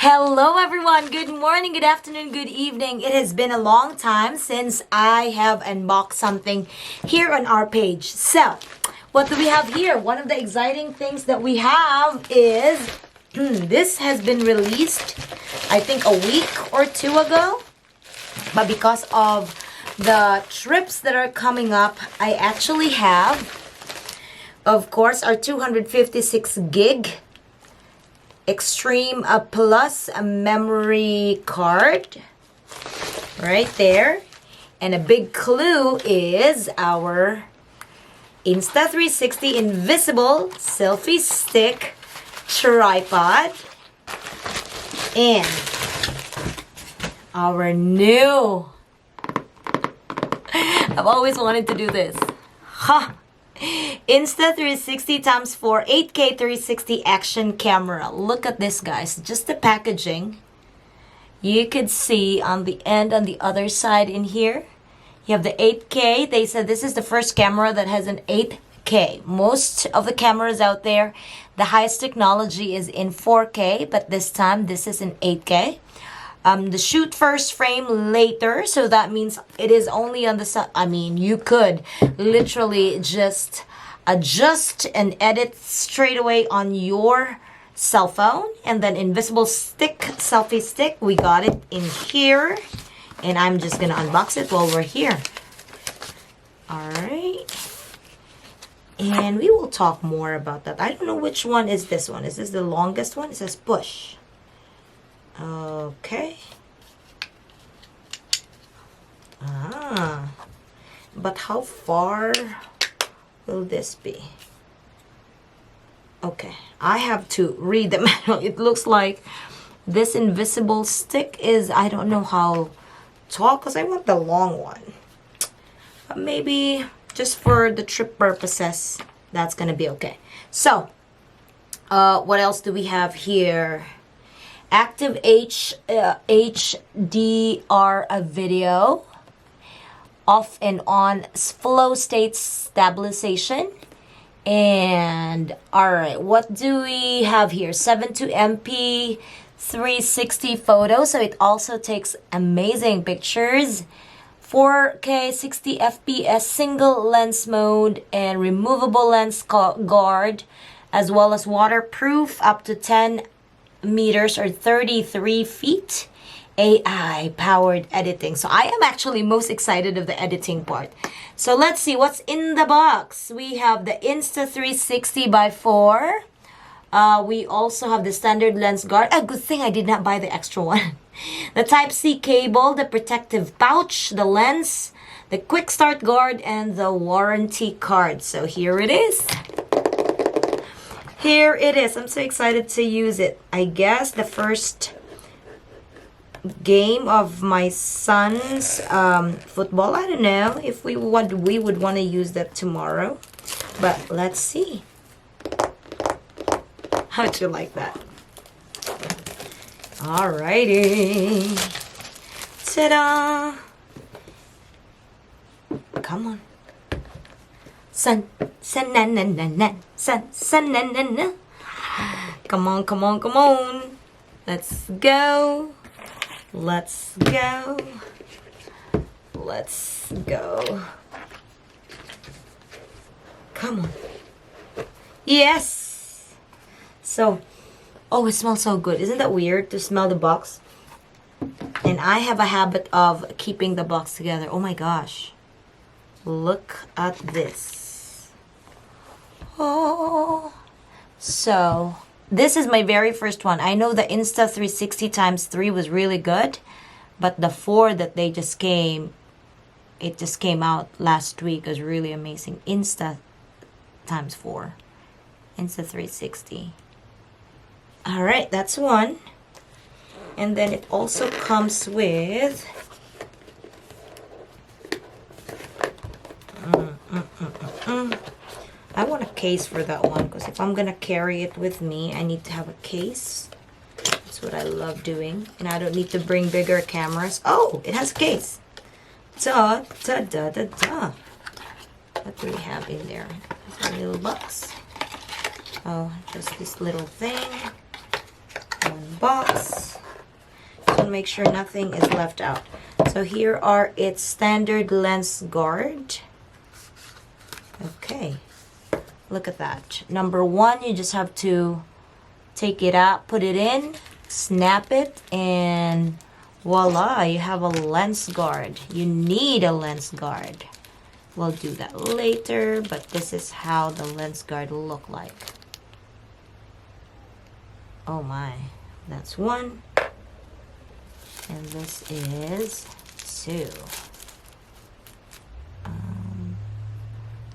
Hello everyone, good morning, good afternoon, good evening. It has been a long time since I have unboxed something here on our page. So, what do we have here? One of the exciting things that we have is this has been released I think a week or two ago. But because of the trips that are coming up, I actually have, of course, our 256 gig Extreme Plus memory card right there, and a big clue is our Insta 360 invisible selfie stick tripod and our new, I've always wanted to do this, Insta 360 x 4 8K 360 action camera. Look at this, guys. Just the packaging. You could see on the end, on the other side in here, you have the 8K. They said this is the first camera that has an 8K. Most of the cameras out there, the highest technology is in 4K, but this time this is in 8K. The shoot first, frame later, so that means it is only on the side. I mean, you could literally just adjust and edit straight away on your cell phone. And then invisible stick, selfie stick, we got it in here, and I'm just gonna unbox it while we're here. All right, and we will talk more about that. I don't know which one is this one. Is this the longest one? It says push. Okay. But how far will this be? Okay, I have to read the manual. It looks like this invisible stick is, I don't know how tall, because I want the long one. But maybe just for the trip purposes, that's gonna be okay. So, what else do we have here? Active HDR video, off and on flow state stabilization, and all right, what do we have here? 72MP 360 photos, so it also takes amazing pictures. 4K 60 FPS single lens mode and removable lens guard, as well as waterproof up to 10 meters or 33 feet. AI powered editing. So I am actually most excited of the editing part. So let's see what's in the box. We have the Insta 360 by 4. We also have the standard lens guard. A good thing I did not buy the extra one. The Type-C cable, the protective pouch, the lens, the quick start guard, and the warranty card. So here it is. Here it is. I'm so excited to use it. I guess the first game of my son's football. I don't know if we would want to use that tomorrow, but let's see. How'd you like that? Alrighty. Ta-da! Come on. Sun, na na na na, sun na na na. Come on, come on, come on. Let's go. Let's go. Let's go. Come on. Yes. So, oh, it smells so good. Isn't that weird to smell the box? And I have a habit of keeping the box together. Oh my gosh. Look at this. Oh, so this is my very first one. I know the Insta 360 x 3 was really good, but the 4 that it just came out last week was really amazing. Insta x 4, Insta 360. All right, that's one. And then it also comes with I want a case for that one, because if I'm gonna carry it with me, I need to have a case. That's what I love doing, and I don't need to bring bigger cameras. Oh, it has a case. Da da da da da. What do we have in there? There's a little box. Oh, just this little thing. One box. want to make sure nothing is left out. So here are its standard lens guard. Okay, look at that. Number one, you just have to take it out, put it in, snap it, and voila, you have a lens guard. You need a lens guard. We'll do that later, but this is how the lens guard will look like. Oh my, that's one. And this is two.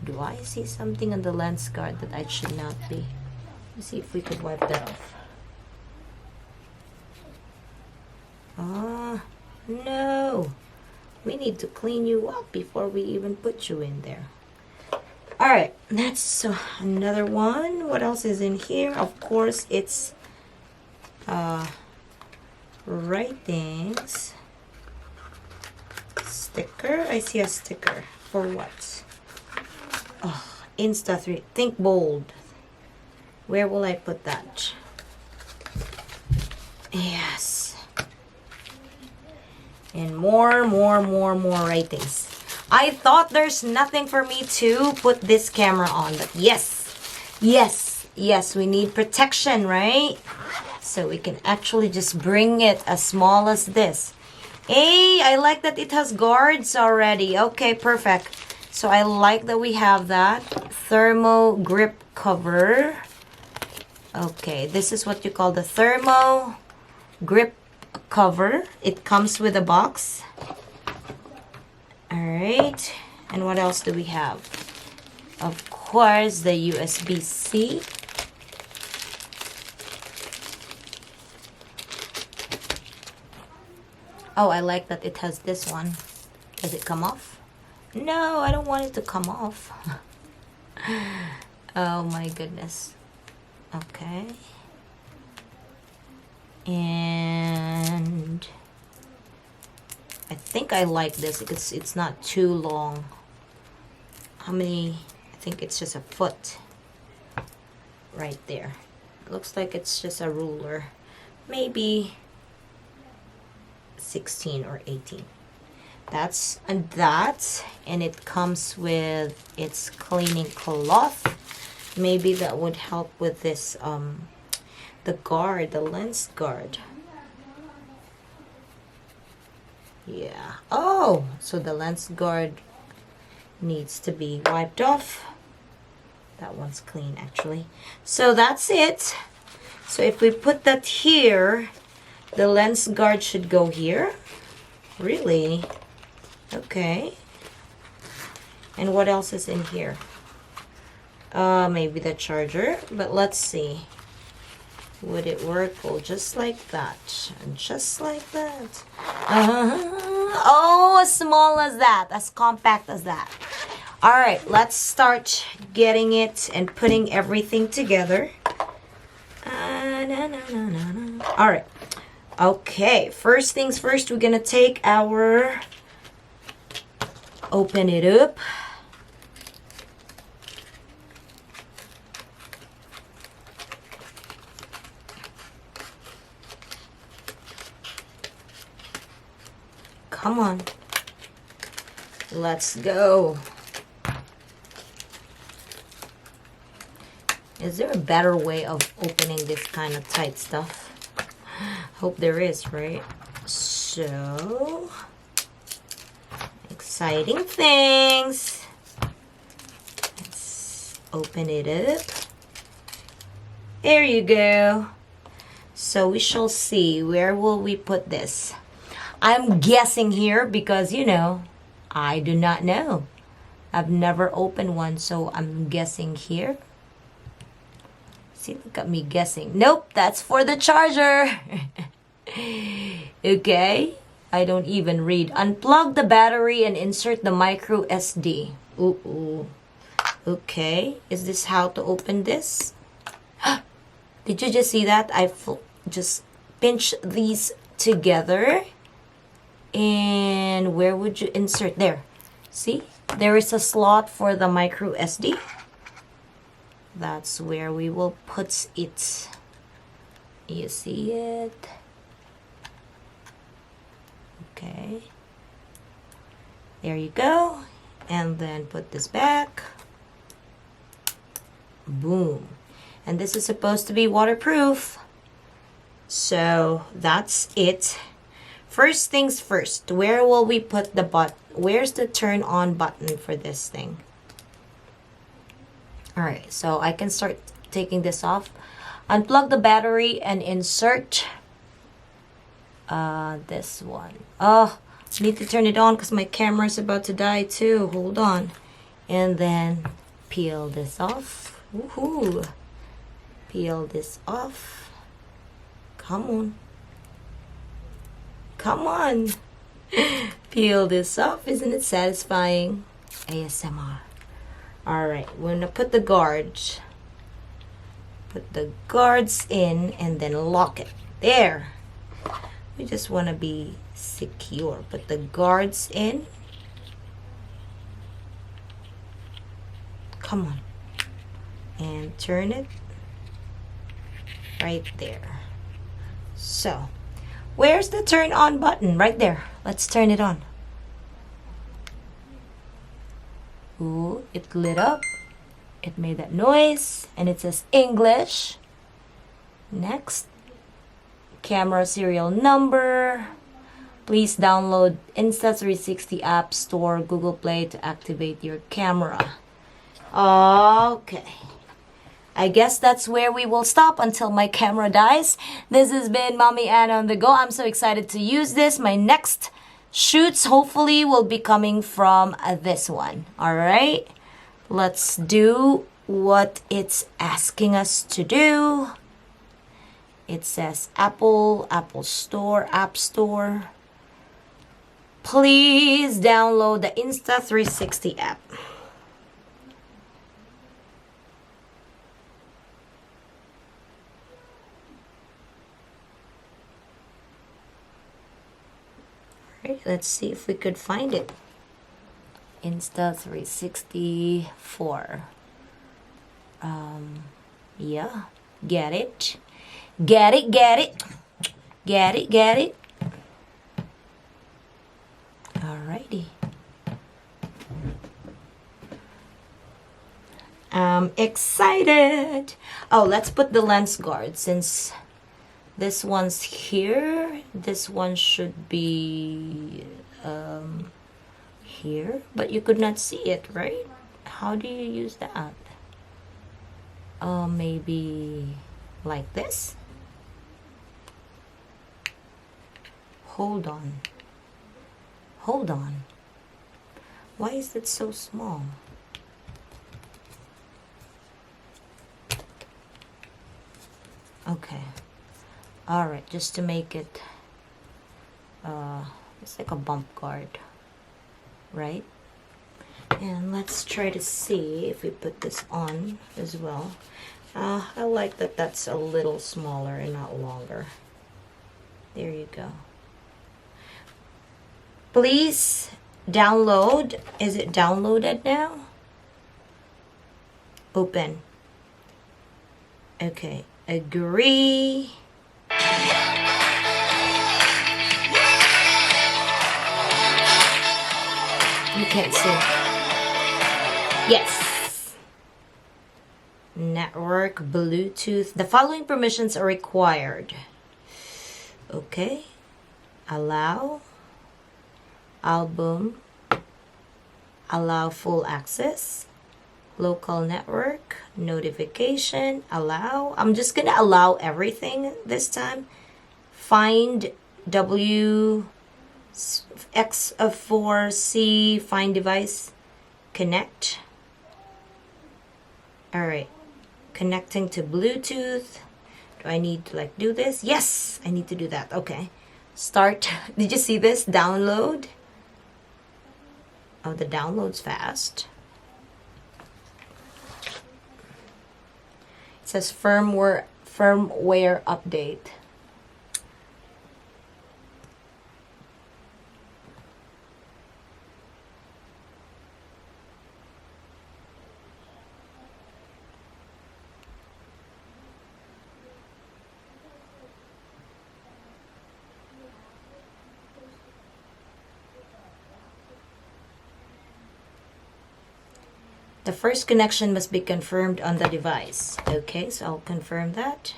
Do I see something on the lens guard that I should not be? Let's see if we could wipe that off. Ah, no. We need to clean you up before we even put you in there. All right, that's another one. What else is in here? Of course, it's writings. Sticker. I see a sticker. For what? Oh, Insta 3. Think bold. Where will I put that? Yes. And more writings. I thought there's nothing for me to put this camera on, but yes, we need protection, right? So we can actually just bring it as small as this. Hey, I like that it has guards already. Okay, perfect. So I like that we have that. Thermo grip cover. Okay, this is what you call the thermo grip cover. It comes with a box. All right, and what else do we have? Of course, the USB-C. Oh, I like that it has this one. Does it come off? No, I don't want it to come off. Oh my goodness. Okay. And I think I like this because it's not too long. How many? I think it's just a foot right there. It looks like it's just a ruler. Maybe 16 or 18. That's and that, and it comes with its cleaning cloth. Maybe that would help with this the guard, the lens guard. Yeah. Oh, so the lens guard needs to be wiped off. That one's clean actually. So that's it. So if we put that here, the lens guard should go here. Really? Okay. And what else is in here? Maybe the charger, but let's see. Would it work? Oh, just like that. Just like that. Oh, as small as that. As compact as that. All right, let's start getting it and putting everything together. All right. Okay, first things first, we're going to take our... Open it up. Come on. Let's go. Is there a better way of opening this kind of tight stuff? Hope there is, right? So, exciting things. Let's open it up. There you go. So we shall see. Where will we put this? I'm guessing here because, you know, I do not know. I've never opened one, so I'm guessing here. See, look at me guessing. Nope, that's for the charger. Okay. I don't even read. Unplug the battery and insert the micro SD. Ooh. Okay. Is this how to open this? Did you just see that? I just pinch these together. And where would you insert? There. See? There is a slot for the micro SD. That's where we will put it. You see it? Okay. There you go. And then put this back. Boom. And this is supposed to be waterproof. So that's it. First things first, where will we put the button? Where's the turn on button for this thing? All right, so I can start taking this off. Unplug the battery and insert this one. Oh, I need to turn it on because my camera is about to die too. Hold on. And then peel this off. Woohoo! Peel this off. Come on. Come on. Peel this off. Isn't it satisfying? ASMR. Alright, we're gonna put the guards. Put the guards in and then lock it. There. We just want to be secure. Put the guards in. Come on. And turn it right there. So, where's the turn on button? Right there. Let's turn it on. Ooh, it lit up. It made that noise. And it says English. Next. Camera serial number. Please download Insta 360 App Store, Google Play to activate your camera. Okay. I guess that's where we will stop until my camera dies. This has been Mommy Anna on the go. I'm so excited to use this. My next shoots hopefully will be coming from this one. Alright? Let's do what it's asking us to do. It says Apple Store, App Store. Please download the Insta 360 app. Alright, let's see if we could find it. Insta 364. Yeah, get it. Get it, get it. Get it, get it. Alrighty. I'm excited. Oh, let's put the lens guard since this one's here. This one should be here, but you could not see it, right? How do you use that? Maybe like this. Hold on. Hold on. Why is it so small? Okay. Alright, just to make it it's like a bump guard, right? And let's try to see if we put this on as well. I like that that's a little smaller and not longer. There you go. Please download. Is it downloaded now? Open. Okay. Agree. You can't see. Yes. Network, Bluetooth. The following permissions are required. Okay. Allow. Album. Allow full access. Local network. Notification. Allow. I'm just going to allow everything this time. Find W. X of 4C. Find device. Connect. Alright. Connecting to Bluetooth. Do I need to like do this? Yes, I need to do that. Okay. Start. Did you see this? Download. Oh, the download's fast. It says firmware update. The first connection must be confirmed on the device. Okay, so I'll confirm that.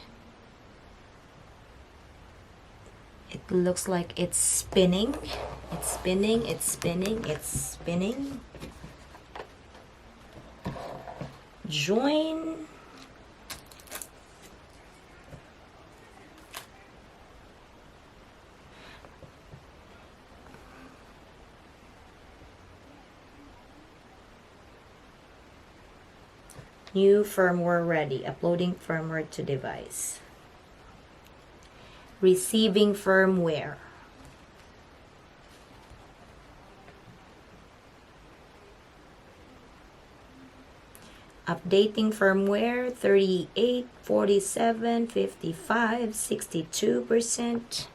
It looks like it's spinning. It's spinning, it's spinning, it's spinning. Join. New firmware ready. Uploading firmware to device. Receiving firmware. Updating firmware 38, 47, 55, 62%.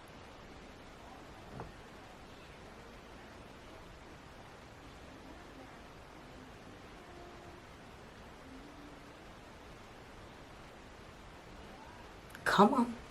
Come on.